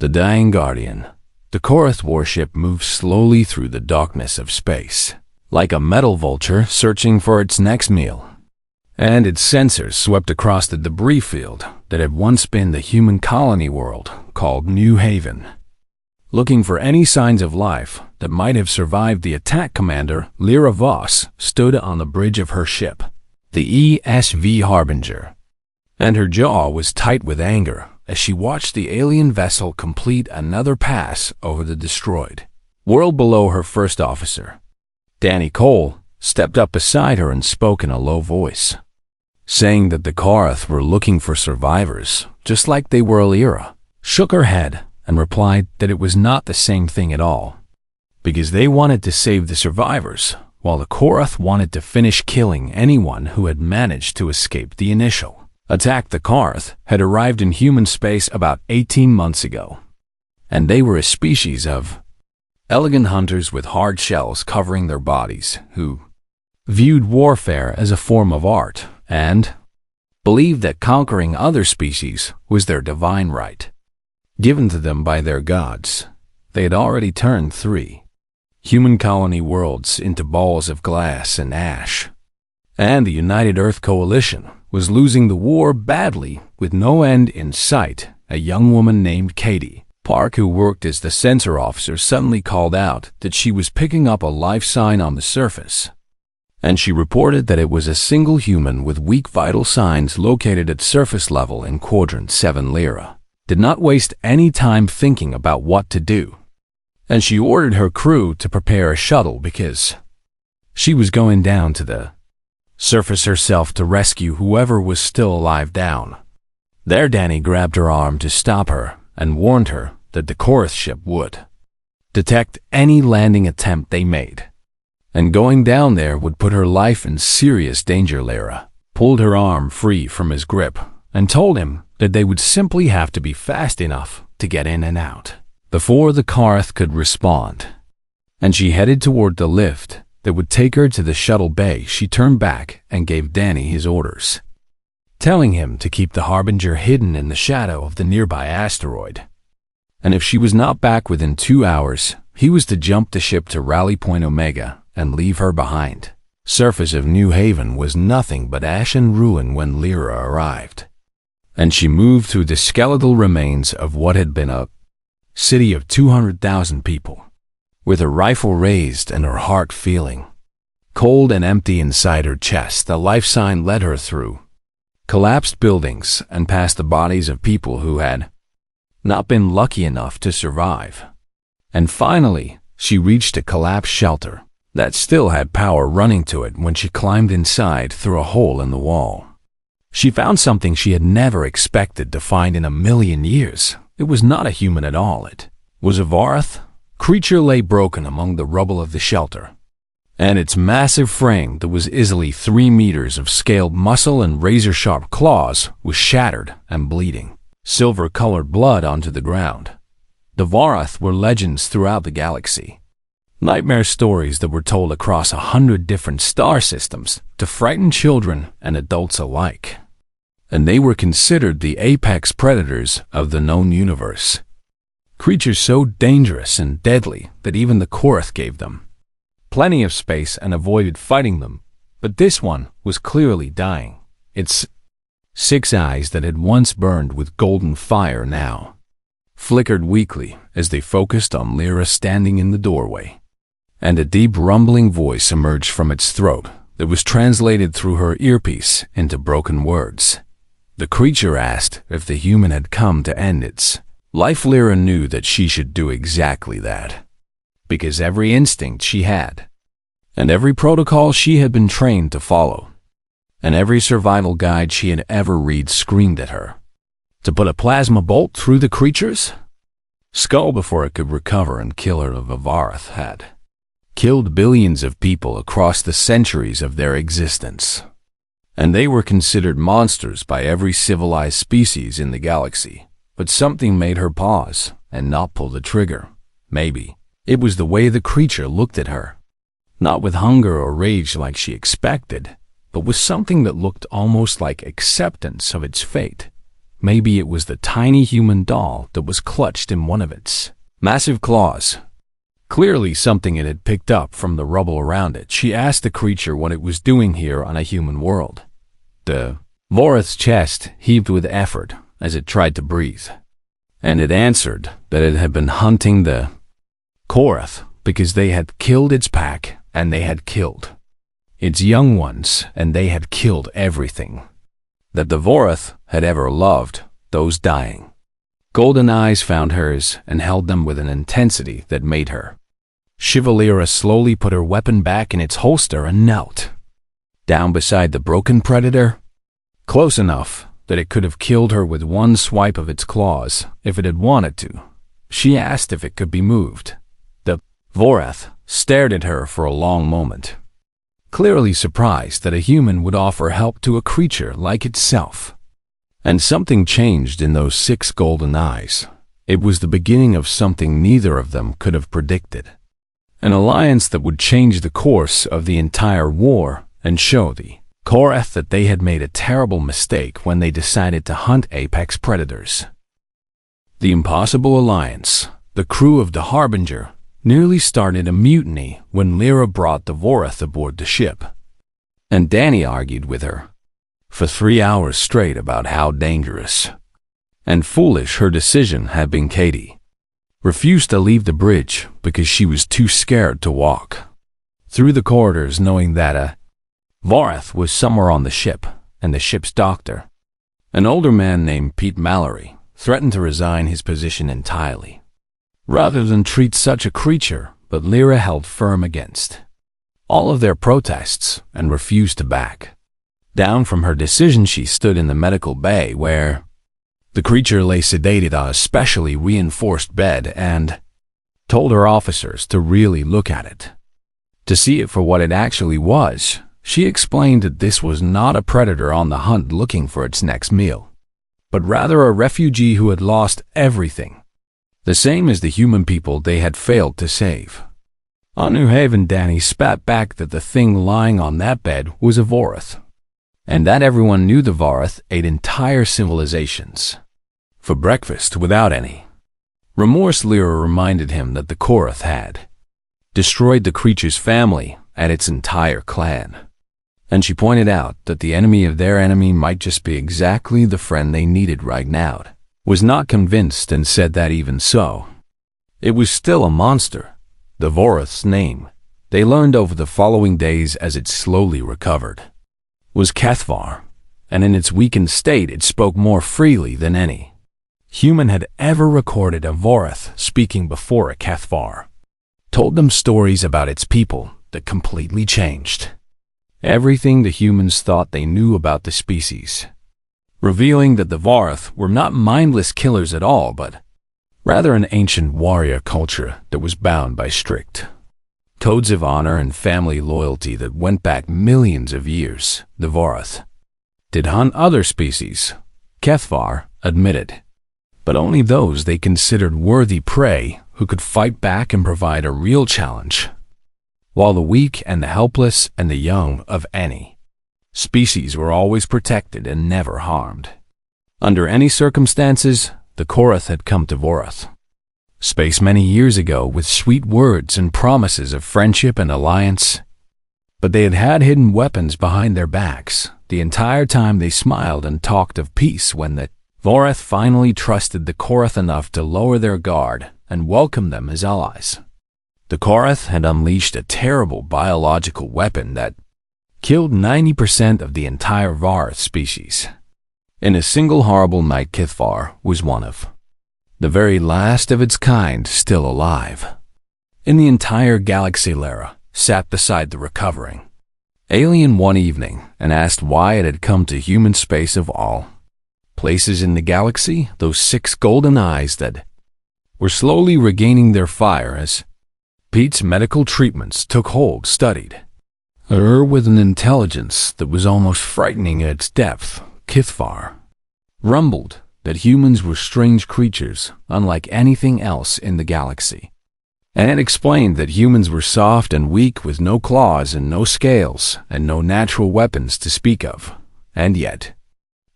The Dying Guardian. The Korath warship moved slowly through the darkness of space, like a metal vulture searching for its next meal. And its sensors swept across the debris field that had once been the human colony world called New Haven. Looking for any signs of life that might have survived the attack, Commander Lyra Voss stood on the bridge of her ship, the ESV Harbinger, and her jaw was tight with anger as she watched the alien vessel complete another pass over the destroyed world below. Her first officer, Danny Cole, stepped up beside her and spoke in a low voice, saying that the Korath were looking for survivors, just like they were. Lyra shook her head and replied that it was not the same thing at all, because they wanted to save the survivors, while the Korath wanted to finish killing anyone who had managed to escape the initial attack. The Korath had arrived in human space about 18 months ago, and they were a species of elegant hunters with hard shells covering their bodies who viewed warfare as a form of art and believed that conquering other species was their divine right, given to them by their gods. They had already turned 3 human colony worlds into balls of glass and ash, and the United Earth Coalition was losing the war badly with no end in sight. A young woman named Katie Park, who worked as the sensor officer, suddenly called out that she was picking up a life sign on the surface, and she reported that it was a single human with weak vital signs located at surface level in Quadrant 7. Lyra did not waste any time thinking about what to do, and she ordered her crew to prepare a shuttle because she was going down to the surface herself to rescue whoever was still alive down there. Danny grabbed her arm to stop her and warned her that the Korath ship would detect any landing attempt they made, and going down there would put her life in serious danger. Lyra pulled her arm free from his grip and told him that they would simply have to be fast enough to get in and out before the Korath could respond, and she headed toward the lift that would take her to the shuttle bay. She turned back and gave Danny his orders, telling him to keep the Harbinger hidden in the shadow of the nearby asteroid, and if she was not back within 2 hours, he was to jump the ship to Rally Point Omega and leave her behind. Surface of New Haven was nothing but ash and ruin when Lyra arrived, and she moved through the skeletal remains of what had been a city of 200,000 people, with her rifle raised and her heart feeling cold and empty inside her chest. The life sign led her through collapsed buildings and past the bodies of people who had not been lucky enough to survive, and finally she reached a collapsed shelter that still had power running to it. When she climbed inside through a hole in the wall, she found something she had never expected to find in a million years. It was not a human at all. It was a Vorath. Creature lay broken among the rubble of the shelter, and its massive frame that was easily 3 meters of scaled muscle and razor-sharp claws was shattered and bleeding silver-colored blood onto the ground. The Vorath were legends throughout the galaxy, nightmare stories that were told across 100 different star systems to frighten children and adults alike, and they were considered the apex predators of the known universe. Creatures so dangerous and deadly that even the Korath gave them plenty of space and avoided fighting them, but this one was clearly dying. Its 6 eyes that had once burned with golden fire now flickered weakly as they focused on Lyra standing in the doorway, and a deep rumbling voice emerged from its throat that was translated through her earpiece into broken words. The creature asked if the human had come to end its life. Lyra knew that she should do exactly that, because every instinct she had, and every protocol she had been trained to follow, and every survival guide she had ever read screamed at her to put a plasma bolt through the creature's skull before it could recover and kill her. The Vorath had killed billions of people across the centuries of their existence, and they were considered monsters by every civilized species in the galaxy. But something made her pause and not pull the trigger. Maybe it was the way the creature looked at her, not with hunger or rage like she expected, but with something that looked almost like acceptance of its fate. maybe it was the tiny human doll that was clutched in one of its massive claws. Clearly something it had picked up from the rubble around it. She asked the creature what it was doing here on a human world. The Vorath's chest heaved with effort as it tried to breathe, and it answered that it had been hunting the Korath because they had killed its pack and they had killed its young ones and they had killed everything that the Vorath had ever loved, those dying. Golden eyes found hers and held them with an intensity that made her shiver. Lyra slowly put her weapon back in its holster and knelt down beside the broken predator, close enough that it could have killed her with one swipe of its claws if it had wanted to. She asked if it could be moved. The Vorath stared at her for a long moment, clearly surprised that a human would offer help to a creature like itself. And something changed in those 6 golden eyes. It was the beginning of something neither of them could have predicted. An alliance that would change the course of the entire war and show the Korath that they had made a terrible mistake when they decided to hunt apex predators. The impossible alliance, the crew of the Harbinger, nearly started a mutiny when Lyra brought the Vorath aboard the ship. And Danny argued with her for 3 hours straight about how dangerous and foolish her decision had been. Katie refused to leave the bridge because she was too scared to walk through the corridors, knowing that a Vorath was somewhere on the ship, and the ship's doctor, an older man named Pete Mallory, threatened to resign his position entirely rather than treat such a creature. But Lyra held firm against all of their protests and refused to back down from her decision. She stood in the medical bay where the creature lay sedated on a specially reinforced bed and told her officers to really look at it, to see it for what it actually was. She explained that this was not a predator on the hunt looking for its next meal, but rather a refugee who had lost everything, the same as the human people they had failed to save. On New Haven, Danny spat back that the thing lying on that bed was a Vorath, and that everyone knew the Vorath ate entire civilizations for breakfast without any remorse. Lyra reminded him that the Korath had destroyed the creature's family and its entire clan, and she pointed out that the enemy of their enemy might just be exactly the friend they needed right now. Was not convinced and said that even so, it was still a monster. The Vorath's name, they learned over the following days as it slowly recovered, was Kethvar, and in its weakened state it spoke more freely than any human had ever recorded. A Vorath speaking before a Kethvar told them stories about its people that completely changed everything the humans thought they knew about the species, revealing that the Vorath were not mindless killers at all, but rather an ancient warrior culture that was bound by strict codes of honor and family loyalty that went back millions of years. The Vorath did hunt other species, Kethvar admitted, but only those they considered worthy prey who could fight back and provide a real challenge, while the weak and the helpless and the young of any species were always protected and never harmed. Under any circumstances, the Korath had come to Vorath space many years ago with sweet words and promises of friendship and alliance, but they had had hidden weapons behind their backs the entire time. They smiled and talked of peace when the Vorath finally trusted the Korath enough to lower their guard and welcome them as allies. The Korath had unleashed a terrible biological weapon that killed 90% of the entire Vorath species. In a single horrible night, Kethvar was one of the very last of its kind still alive in the entire galaxy. Lyra sat beside the recovering alien one evening and asked why it had come to human space of all places in the galaxy. Those 6 golden eyes that were slowly regaining their fire as Pete's medical treatments took hold studied her with an intelligence that was almost frightening at its depth. Kethvar rumbled that humans were strange creatures unlike anything else in the galaxy, and explained that humans were soft and weak with no claws and no scales and no natural weapons to speak of. And yet,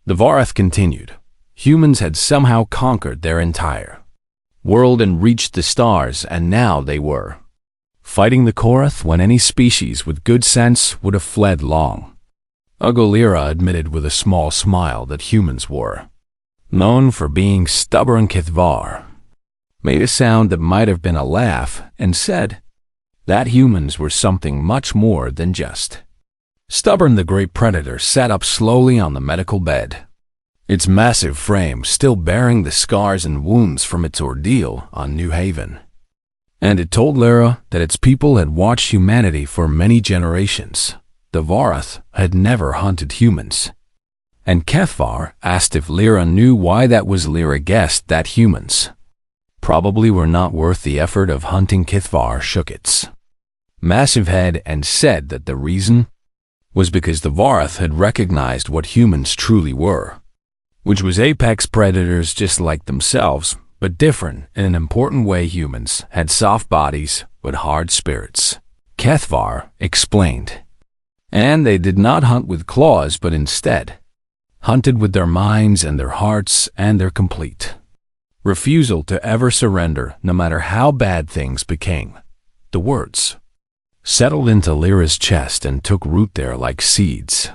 the Vorath continued. Humans had somehow conquered their entire world and reached the stars, and now they were fighting the Korath when any species with good sense would have fled long ago. Lyra admitted with a small smile that humans were known for being stubborn. Kithvar made a sound that might have been a laugh and said that humans were something much more than just stubborn. The great predator sat up slowly on the medical bed, its massive frame still bearing the scars and wounds from its ordeal on New Haven. And it told Lyra that its people had watched humanity for many generations. The Vorath had never hunted humans. And Kethvar asked if Lyra knew why that was. Lyra guessed that humans probably were not worth the effort of hunting. Kethvar shook its massive head and said that the reason was because the Vorath had recognized what humans truly were, which was apex predators just like themselves, but different in an important way. Humans had soft bodies but hard spirits, Kethvar explained. And they did not hunt with claws but instead hunted with their minds and their hearts and their complete refusal to ever surrender no matter how bad things became. The words settled into Lyra's chest and took root there like seeds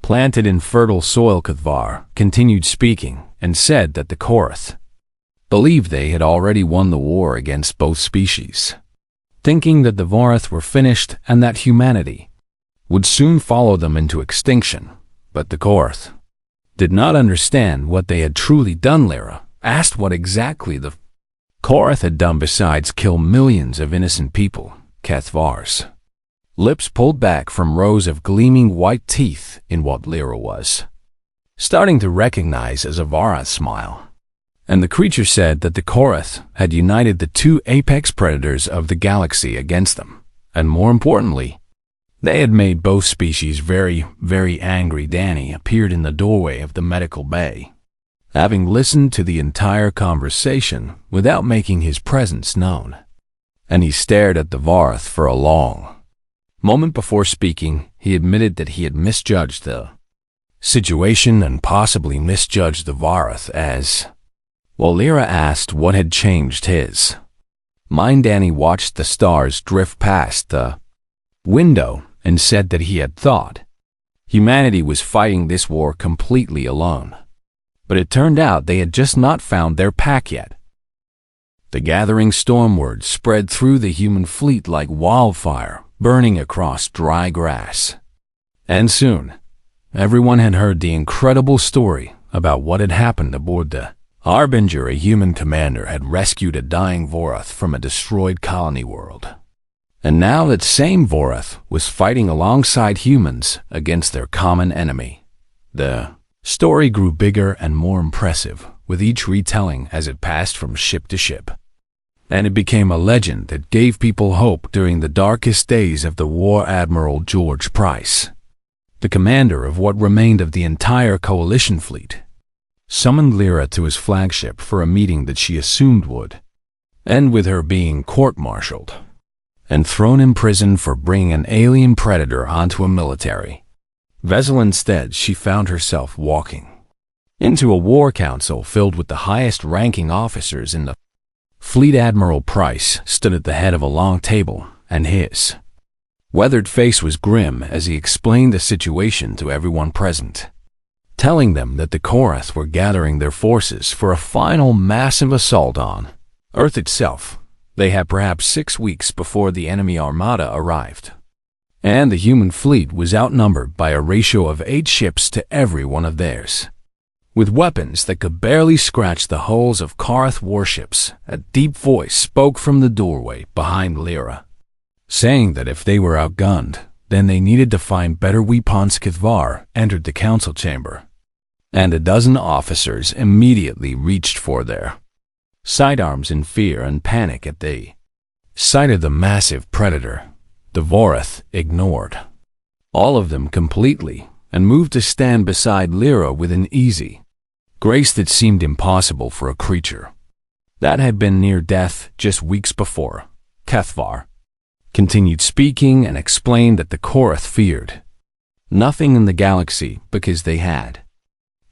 planted in fertile soil. Kethvar continued speaking and said that the Korath believed they had already won the war against both species, thinking that the Vorath were finished and that humanity would soon follow them into extinction. But the Korath did not understand what they had truly done. Lyra asked what exactly the Korath had done besides kill millions of innocent people. Kethvar's lips pulled back from rows of gleaming white teeth in what Lyra was starting to recognize as a Vorath smile. And the creature said that the Korath had united the two apex predators of the galaxy against them, and more importantly, they had made both species very, very angry. Danny appeared in the doorway of the medical bay, having listened to the entire conversation without making his presence known, and he stared at the Vorath for a long moment before speaking. He admitted that he had misjudged the situation and possibly misjudged the Vorath as well. Lyra asked what had changed his mind. Danny watched the stars drift past the window and said that he had thought humanity was fighting this war completely alone, but it turned out they had just not found their pack yet. The gathering stormward spread through the human fleet like wildfire, burning across dry grass. And soon, everyone had heard the incredible story about what had happened aboard the Harbinger. A human commander had rescued a dying Vorath from a destroyed colony world. And now that same Vorath was fighting alongside humans against their common enemy. The story grew bigger and more impressive with each retelling as it passed from ship to ship. And it became a legend that gave people hope during the darkest days of the war. Admiral George Price, the commander of what remained of the entire coalition fleet, summoned Lyra to his flagship for a meeting that she assumed would end with her being court-martialed and thrown in prison for bringing an alien predator onto a military vessel. Instead, she found herself walking into a war council filled with the highest-ranking officers in the fleet. Admiral Price stood at the head of a long table, and his weathered face was grim as he explained the situation to everyone present, telling them that the Korath were gathering their forces for a final massive assault on Earth itself. They had perhaps 6 weeks before the enemy armada arrived, and the human fleet was outnumbered by a ratio of 8 ships to every one of theirs, with weapons that could barely scratch the hulls of Korath warships. A deep voice spoke from the doorway behind Lyra, saying that if they were outgunned, then they needed to find better weapons. Kethvar entered the council chamber, and a dozen officers immediately reached for their sidearms in fear and panic at the sight of the massive predator. The Vorath ignored all of them completely and moved to stand beside Lyra with an easy grace that seemed impossible for a creature that had been near death just weeks before. Kethvar continued speaking and explained that the Korath feared nothing in the galaxy because they had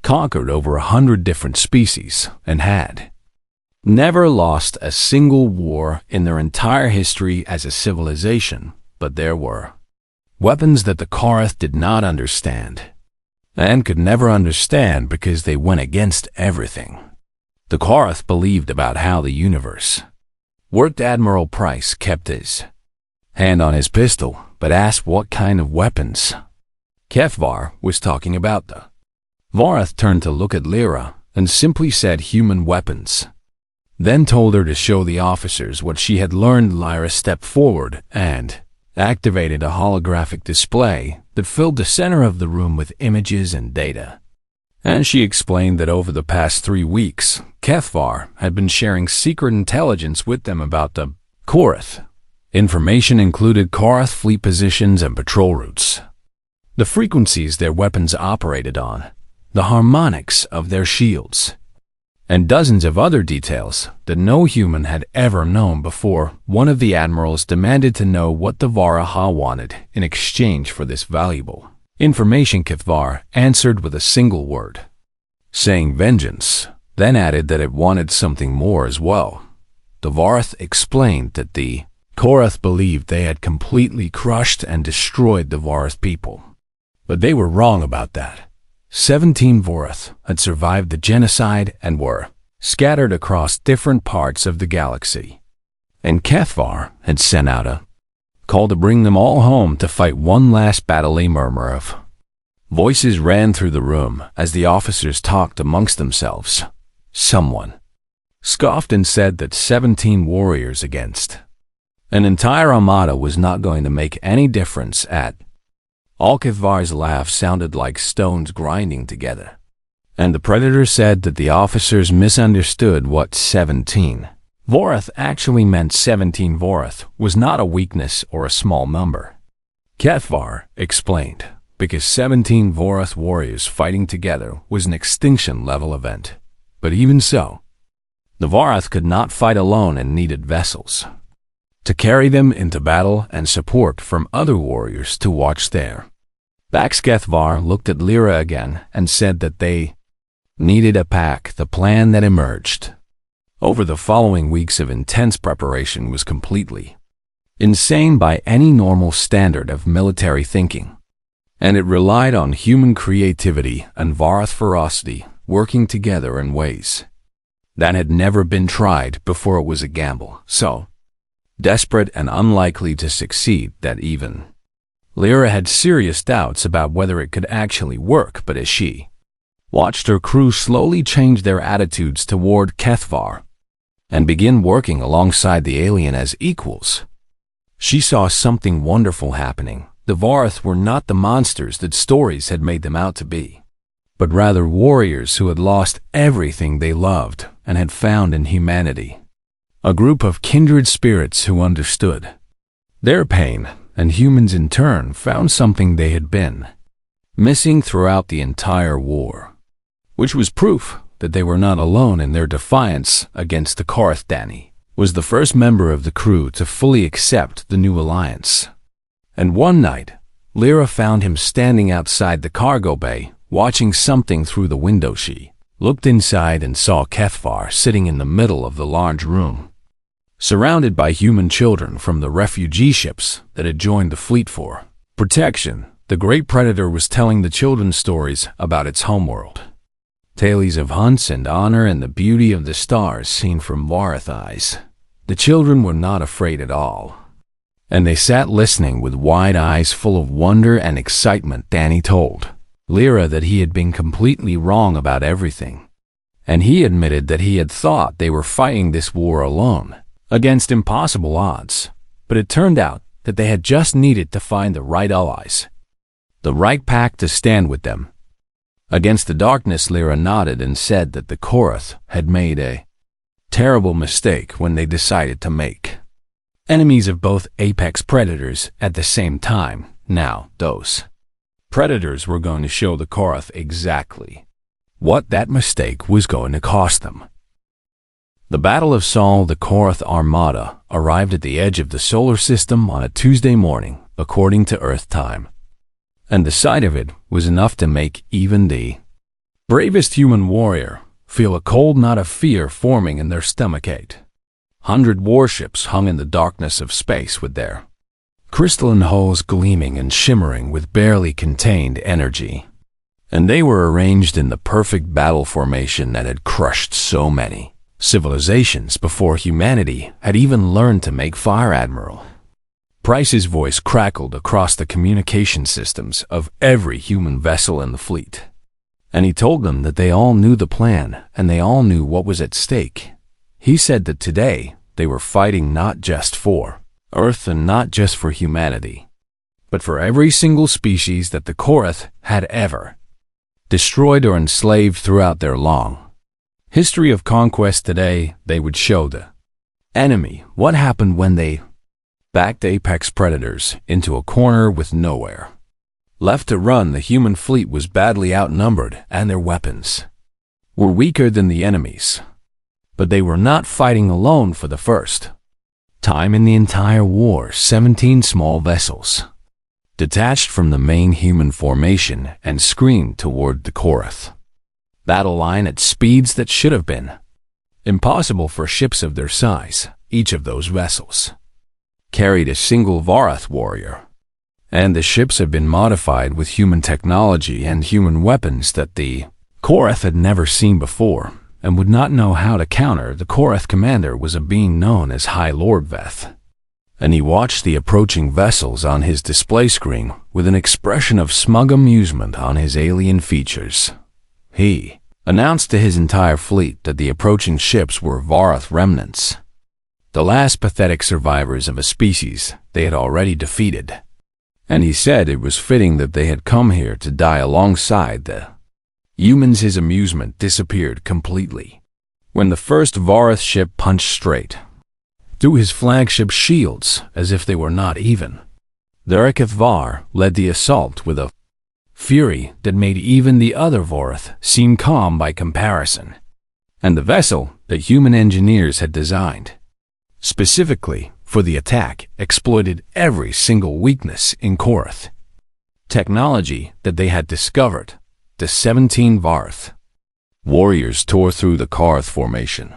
conquered over 100 different species, and had never lost a single war in their entire history as a civilization. But there were weapons that the Korath did not understand, and could never understand because they went against everything the Korath believed about how the universe worked. Admiral Price kept his hand on his pistol, but asked what kind of weapons HFY was talking about. The Vorath turned to look at Lyra and simply said human weapons, then told her to show the officers what she had learned. Lyra stepped forward and activated a holographic display that filled the center of the room with images and data. And she explained that over the past 3 weeks, HFY had been sharing secret intelligence with them about the Korath. Information included Korath fleet positions and patrol routes, the frequencies their weapons operated on, the harmonics of their shields, and dozens of other details that no human had ever known before. One of the admirals demanded to know what the Varaha wanted in exchange for this valuable information. HFY answered with a single word, saying vengeance, then added that it wanted something more as well. The Vorath explained that the Korath believed they had completely crushed and destroyed the Vorath people. But they were wrong about that. 17 Vorath had survived the genocide and were scattered across different parts of the galaxy. And HFY had sent out a call to bring them all home to fight one last battle. A murmur of voices ran through the room as the officers talked amongst themselves. Someone scoffed and said that 17 warriors against an entire armada was not going to make any difference at all. HFY's laugh sounded like stones grinding together, and the Predator said that the officers misunderstood what 17 Vorath actually meant. 17 Vorath was not a weakness or a small number, HFY explained, because 17 Vorath warriors fighting together was an extinction-level event. But even so, the Vorath could not fight alone and needed vessels to carry them into battle and support from other warriors to watch their backs. HFY looked at Lyra again and said that they needed a pack. The plan that emerged over the following weeks of intense preparation was completely insane by any normal standard of military thinking, and it relied on human creativity and Vorath ferocity working together in ways that had never been tried before. It was a gamble so desperate and unlikely to succeed that even Lyra had serious doubts about whether it could actually work. But as she watched her crew slowly change their attitudes toward HFY and begin working alongside the alien as equals, she saw something wonderful happening. The Vorath were not the monsters that stories had made them out to be, but rather warriors who had lost everything they loved and had found in humanity a group of kindred spirits who understood their pain, and humans in turn found something they had been missing throughout the entire war, which was proof that they were not alone in their defiance against the Korath. Danny was the first member of the crew to fully accept the new alliance, and one night Lyra found him standing outside the cargo bay watching something through the window. She looked inside and saw HFY sitting in the middle of the large room, surrounded by human children from the refugee ships that had joined the fleet for protection. The great Predator was telling the children stories about its homeworld, tales of hunts and honor and the beauty of the stars seen from Vorath eyes. The children were not afraid at all, and they sat listening with wide eyes full of wonder and excitement. Danny told Lyra that he had been completely wrong about everything, and he admitted that he had thought they were fighting this war alone, against impossible odds, but it turned out that they had just needed to find the right allies, the right pack to stand with them against the darkness. Lyra nodded and said that the Korath had made a terrible mistake when they decided to make enemies of both apex predators at the same time. Now, those predators were going to show the Korath exactly what that mistake was going to cost them. The Battle of Sol, the Korath Armada, arrived at the edge of the solar system on a Tuesday morning, according to Earth time, and the sight of it was enough to make even the bravest human warrior, feel a cold knot of fear forming in their stomach-ache. 100 warships hung in the darkness of space with their crystalline hulls gleaming and shimmering with barely contained energy. And they were arranged in the perfect battle formation that had crushed so many civilizations before humanity had even learned to make fire, Admiral. Price's voice crackled across the communication systems of every human vessel in the fleet. And he told them that they all knew the plan and they all knew what was at stake. He said that today they were fighting not just for Earth and not just for humanity, but for every single species that the Korath had ever destroyed or enslaved throughout their long history of conquest. Today, they would show the enemy what happened when they backed apex predators into a corner with nowhere left to run. The human fleet was badly outnumbered and their weapons were weaker than the enemy's. But they were not fighting alone for the first time in the entire war. 17 small vessels detached from the main human formation and screamed toward the Korath battle line at speeds that should have been impossible for ships of their size. Each of those vessels carried a single Vorath warrior, and the ships had been modified with human technology and human weapons that the Korath had never seen before and would not know how to counter. The Korath commander was a being known as High Lord Veth, and he watched the approaching vessels on his display screen with an expression of smug amusement on his alien features. He announced to his entire fleet that the approaching ships were Vorath remnants, the last pathetic survivors of a species they had already defeated, and he said it was fitting that they had come here to die alongside the humans. His amusement disappeared completely when the first Vorath ship punched straight through his flagship shields as if they were not even. The HFY led the assault with a fury that made even the other Vorath seem calm by comparison, and the vessel that human engineers had designed specifically for the attack exploited every single weakness in Korath technology that they had discovered. The 17 Vorath warriors tore through the Korath formation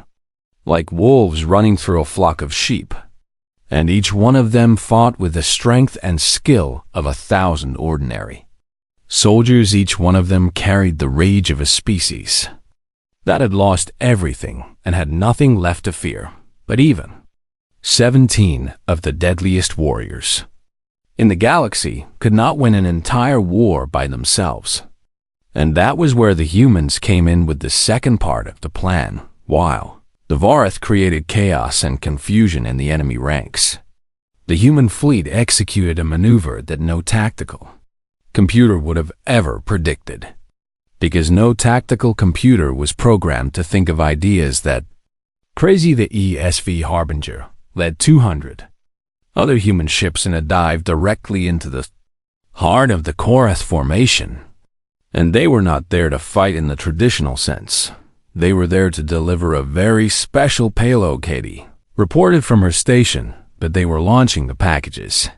like wolves running through a flock of sheep, and each one of them fought with the strength and skill of 1,000 ordinary soldiers. Each one of them carried the rage of a species that had lost everything and had nothing left to fear. But even 17 of the deadliest warriors in the galaxy could not win an entire war by themselves. And that was where the humans came in with the second part of the plan. While the Vorath created chaos and confusion in the enemy ranks, the human fleet executed a maneuver that no tactical computer would have ever predicted, because no tactical computer was programmed to think of ideas that crazy. The ESV Harbinger led 200 other human ships in a dive directly into the heart of the Korath formation. And they were not there to fight in the traditional sense. They were there to deliver a very special payload. Katie reported from her station, but they were launching the packages.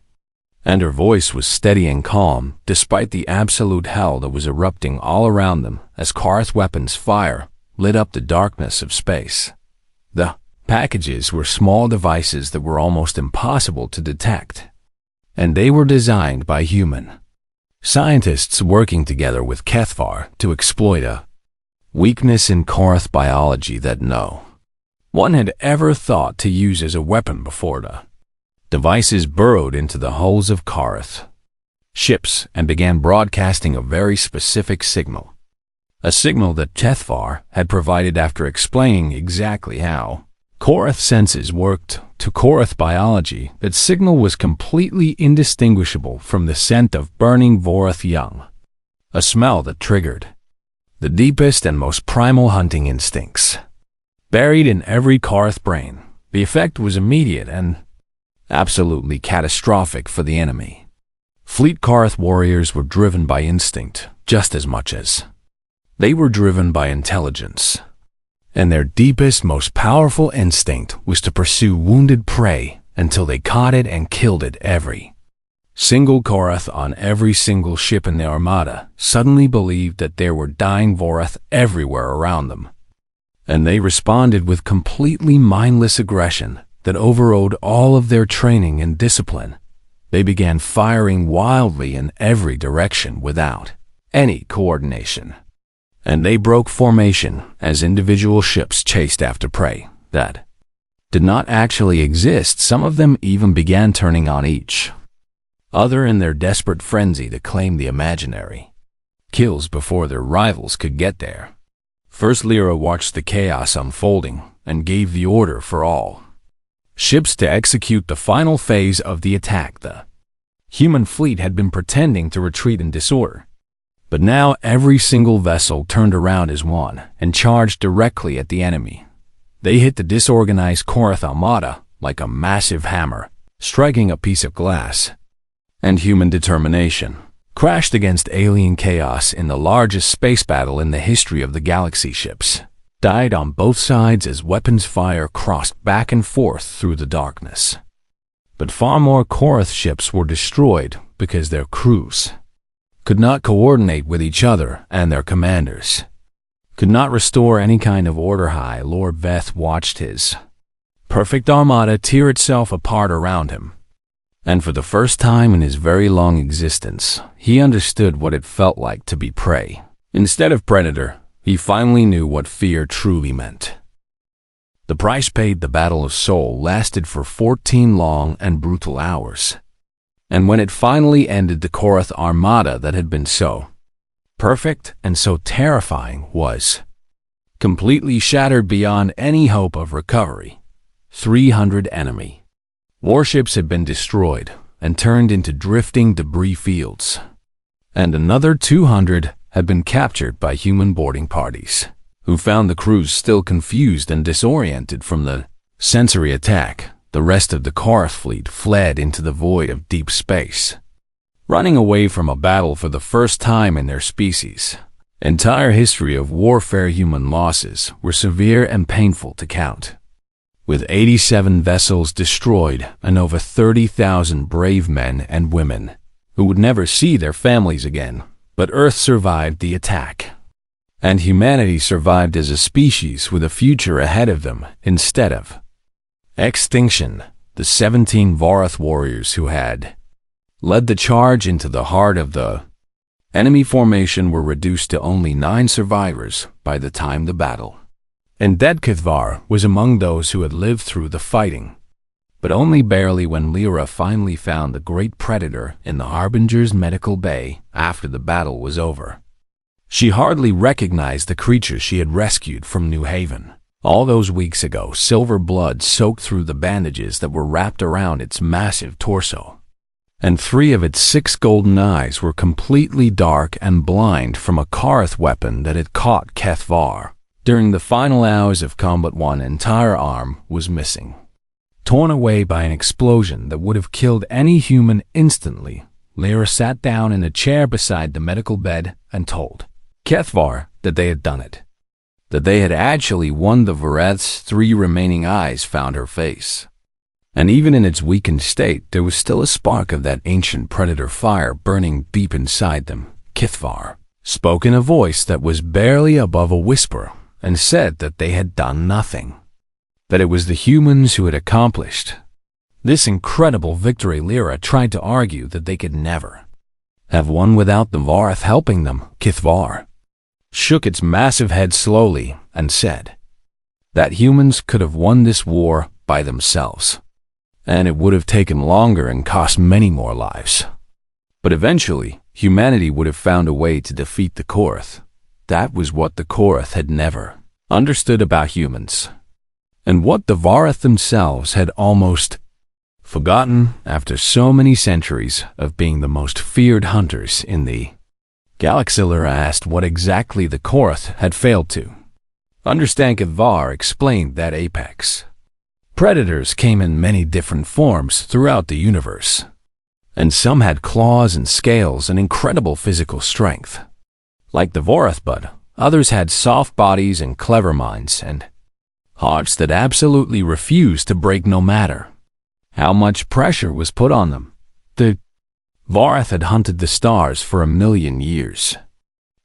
And her voice was steady and calm, despite the absolute hell that was erupting all around them as Korath weapons fire lit up the darkness of space. The packages were small devices that were almost impossible to detect, and they were designed by human scientists working together with HFY to exploit a weakness in Korath biology that no one had ever thought to use as a weapon before. The devices burrowed into the hulls of Korath ships and began broadcasting a very specific signal, a signal that HFY had provided after explaining exactly how Korath senses worked to Korath biology. That signal was completely indistinguishable from the scent of burning Vorath young, a smell that triggered the deepest and most primal hunting instincts buried in every Korath brain. The effect was immediate and absolutely catastrophic for the enemy. Fleet Korath warriors were driven by instinct just as much as they were driven by intelligence. And their deepest, most powerful instinct was to pursue wounded prey until they caught it and killed it every Single Korath on every single ship in the armada suddenly believed that there were dying Vorath everywhere around them. And they responded with completely mindless aggression that overrode all of their training and discipline. They began firing wildly in every direction without any coordination. And they broke formation as individual ships chased after prey that did not actually exist. Some of them even began turning on each other in their desperate frenzy to claim the imaginary kills before their rivals could get there. First, Lyra watched the chaos unfolding and gave the order for all ships to execute the final phase of the attack. The human fleet had been pretending to retreat in disorder, but now every single vessel turned around as one and charged directly at the enemy. They hit the disorganized Korath armada like a massive hammer, striking a piece of glass. And human determination crashed against alien chaos in the largest space battle in the history of the galaxy. Ships died on both sides as weapons fire crossed back and forth through the darkness. But far more Korath ships were destroyed because their crews could not coordinate with each other, and their commanders could not restore any kind of order. High Lord Veth watched his perfect armada tear itself apart around him. And for the first time in his very long existence, he understood what it felt like to be prey instead of predator. He finally knew what fear truly meant. The price paid, the Battle of Soul, lasted for 14 long and brutal hours. And when it finally ended, the Korath armada that had been so perfect and so terrifying was completely shattered beyond any hope of recovery. 300 enemy warships had been destroyed and turned into drifting debris fields, and another 200 had been captured by human boarding parties, who found the crews still confused and disoriented from the sensory attack. The rest of the Korath fleet fled into the void of deep space, running away from a battle for the first time in their species' entire history of warfare. Human losses were severe and painful to count, with 87 vessels destroyed and over 30,000 brave men and women who would never see their families again. But Earth survived the attack, and humanity survived as a species with a future ahead of them instead of extinction. The 17 Vorath warriors who had led the charge into the heart of the enemy formation were reduced to only 9 survivors by the time the battle ended. Kithvar was among those who had lived through the fighting, but only barely. When Lyra finally found the great predator in the Harbinger's medical bay after the battle was over, she hardly recognized the creature she had rescued from New Haven all those weeks ago. Silver blood soaked through the bandages that were wrapped around its massive torso, and 3 of its 6 golden eyes were completely dark and blind from a Korath weapon that had caught Kethvar during the final hours of combat. One entire arm was missing, torn away by an explosion that would have killed any human instantly. Lyra sat down in a chair beside the medical bed and told Kethvar that they had done it, that they had actually won. The Vorath's 3 remaining eyes found her face, and even in its weakened state, there was still a spark of that ancient predator fire burning deep inside them. Kithvar spoke in a voice that was barely above a whisper and said that they had done nothing, that it was the humans who had accomplished this incredible victory. Lyra tried to argue that they could never have won without the Vorath helping them. Kithvar shook its massive head slowly and said that humans could have won this war by themselves, and it would have taken longer and cost many more lives. But eventually, humanity would have found a way to defeat the Korath. That was what the Korath had never understood about humans, and what the Vorath themselves had almost forgotten after so many centuries of being the most feared hunters in the galaxy. Lyra asked what exactly the Korath had failed to understand. Kithvar explained that apex predators came in many different forms throughout the universe, and some had claws and scales and incredible physical strength, like the Vorath, but others had soft bodies and clever minds and hearts that absolutely refused to break no matter how much pressure was put on them. The Vareth had hunted the stars for 1,000,000 years,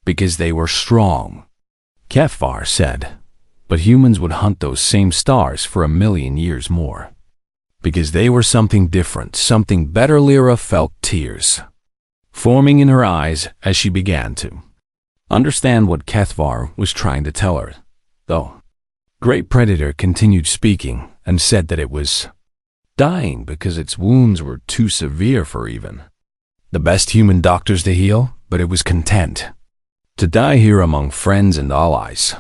because they were strong, Kethvar said, but humans would hunt those same stars for 1,000,000 years more, because they were something different, something better. Lyra felt tears forming in her eyes as she began to understand what Kethvar was trying to tell her, though. Great Predator continued speaking and said that it was dying because its wounds were too severe for even the best human doctors to heal, but it was content to die here among friends and allies,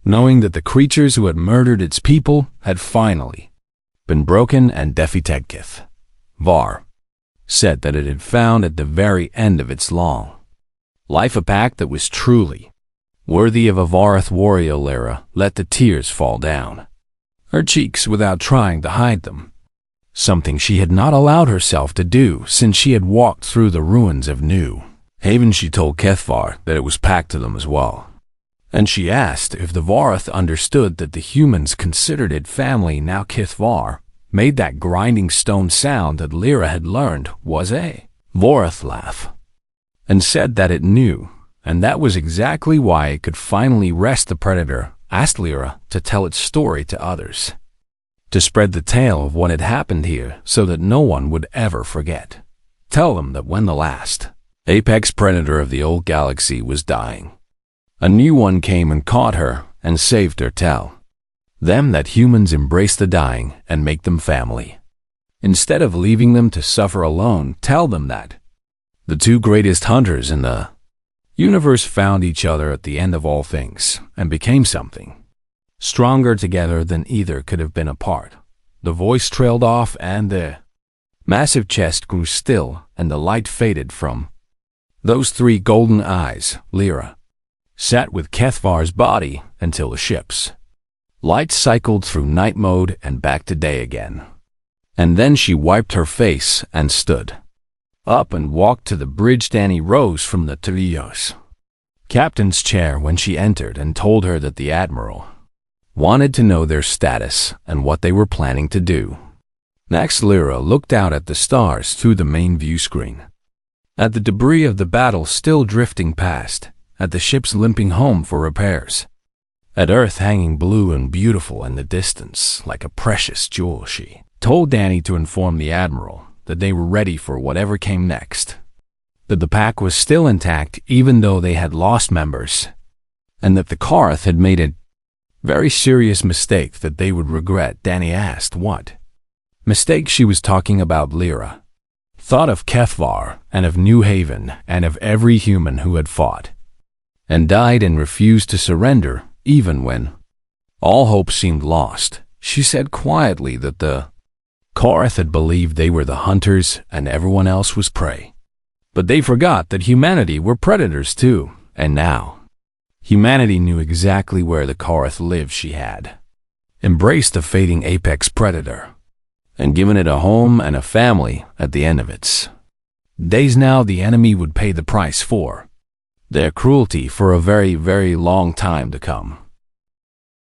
knowing that the creatures who had murdered its people had finally been broken and defeated. Kethvar said that it had found at the very end of its long life a pack that was truly worthy of a Vareth warrior. Lyra let the tears fall down her cheeks without trying to hide them, something she had not allowed herself to do since she had walked through the ruins of New Haven. She told Kethvar that it was packed to them as well, and she asked if the Vareth understood that the humans considered it family. Now Kethvar made that grinding stone sound that Lyra had learned was a Vareth laugh, and said that it knew, and that was exactly why it could finally rest. The Predator asked Lyra to tell its story to others, to spread the tale of what had happened here so that no one would ever forget. Tell them that when the last apex predator of the old galaxy was dying, a new one came and caught her and saved her. Tell them that humans embrace the dying and make them family, instead of leaving them to suffer alone. Tell them that the two greatest hunters in the universe found each other at the end of all things and became something stronger together than either could have been apart. The voice trailed off and the massive chest grew still and the light faded from those three golden eyes. Lyra sat with Kethvar's body until the ship's light cycled through night mode and back to day again. And then she wiped her face and stood up and walked to the bridge. Danny rose from the Trio's captain's chair when she entered and told her that the Admiral wanted to know their status and what they were planning to do. Next, Lyra looked out at the stars through the main view screen, at the debris of the battle still drifting past, at the ships limping home for repairs, at Earth hanging blue and beautiful in the distance like a precious jewel. She told Danny to inform the Admiral that they were ready for whatever came next, that the pack was still intact even though they had lost members, and that the Karth had made a very serious mistake that they would regret. Danny asked what mistake she was talking about. Lyra thought of Kethvar and of New Haven and of every human who had fought and died and refused to surrender even when all hope seemed lost. She said quietly that the Karth had believed they were the hunters and everyone else was prey, but they forgot that humanity were predators too, and now humanity knew exactly where the Karth lived. She had embraced the fading apex predator and given it a home and a family at the end of its days. Now the enemy would pay the price for their cruelty for a very, very long time to come.